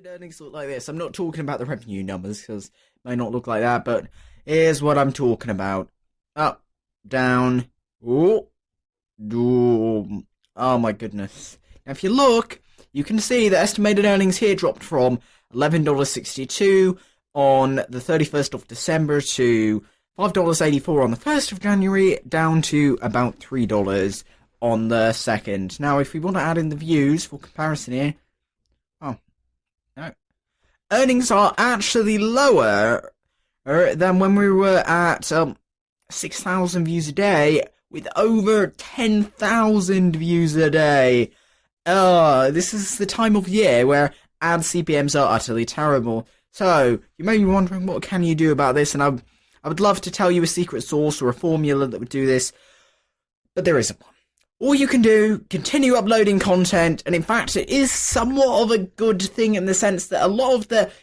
estimated earnings look like this. I'm not talking about the revenue numbers, because it may not look like that, but here's what I'm talking about. Up, down, oh my goodness. Now, if you look, you can see the estimated earnings here dropped from $11.62 on the 31st of December to $5.84 on the 1st of January, down to about $3 on the 2nd. Now, if we want to add in the views for comparison here, earnings are actually lower than when we were at 6,000 views a day, with over 10,000 views a day. This is the time of year where ad CPMs are utterly terrible. So, you may be wondering, what can you do about this? And I would love to tell you a secret sauce or a formula that would do this, but there isn't one. All you can do, continue uploading content, and in fact, it is somewhat of a good thing in the sense that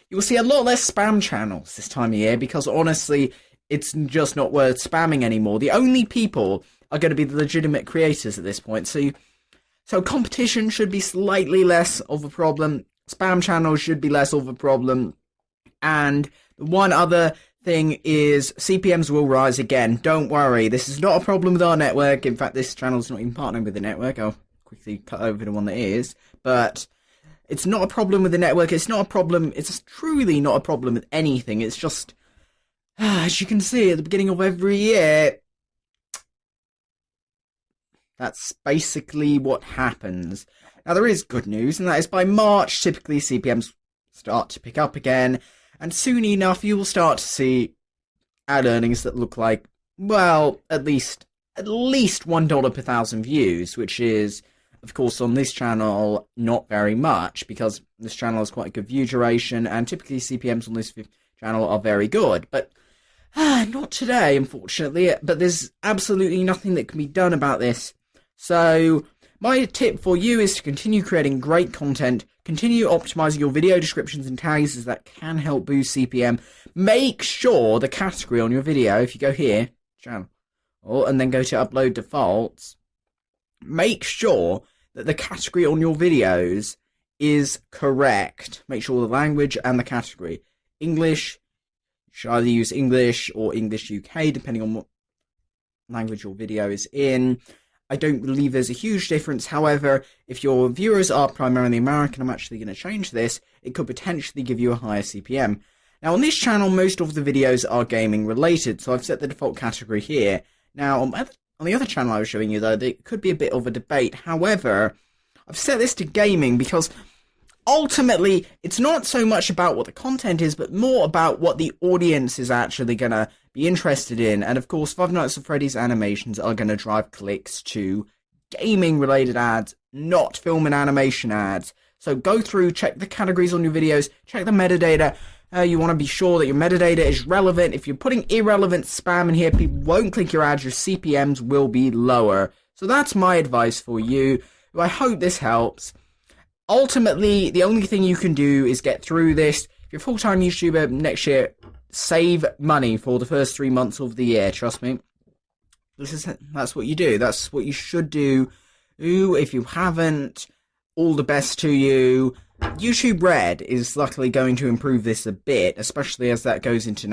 you will see a lot less spam channels this time of year, because honestly, it's just not worth spamming anymore. The only people are going to be the legitimate creators at this point, so competition should be slightly less of a problem, spam channels should be less of a problem, and one other thing is CPMs will rise again. Don't worry, this is not a problem with our network. In fact, this channel is not even partnering with the network. I'll quickly cut over to one that is. But it's not a problem with the network. It's not a problem. It's truly not a problem with anything. It's just, as you can see at the beginning of every year, that's basically what happens. Now, there is good news, and that is by March, typically CPMs start to pick up again. And soon enough, you will start to see ad earnings that look like, well, at least $1 per 1,000 views, which is, of course, on this channel, not very much, because this channel has quite a good view duration, and typically CPMs on this channel are very good. But not today, unfortunately. But there's absolutely nothing that can be done about this. So my tip for you is to continue creating great content, continue optimizing your video descriptions and tags, as that can help boost CPM. Make sure the category on your video, if you go here, channel, and then go to upload defaults, make sure that the category on your videos is correct. Make sure the language and the category. English, you should either use English or English UK, depending on what language your video is in. I don't believe there's a huge difference. However, if your viewers are primarily American, I'm actually going to change this. It could potentially give you a higher CPM. Now, on this channel, most of the videos are gaming related, so I've set the default category here. Now, on the other channel I was showing you, though, there could be a bit of a debate. However, I've set this to gaming because ultimately, it's not so much about what the content is, but more about what the audience is actually going to be interested in. And of course, Five Nights at Freddy's animations are going to drive clicks to gaming-related ads, not film and animation ads. So go through, check the categories on your videos, check the metadata. You want to be sure that your metadata is relevant. If you're putting irrelevant spam in here, people won't click your ads, your CPMs will be lower. So that's my advice for you. I hope this helps. Ultimately, the only thing you can do is get through this. If you're a full-time YouTuber next year, save money for the first 3 months of the year, trust me. That's what you do. That's what you should do. If you haven't, all the best to you. YouTube Red is luckily going to improve this a bit, especially as that goes into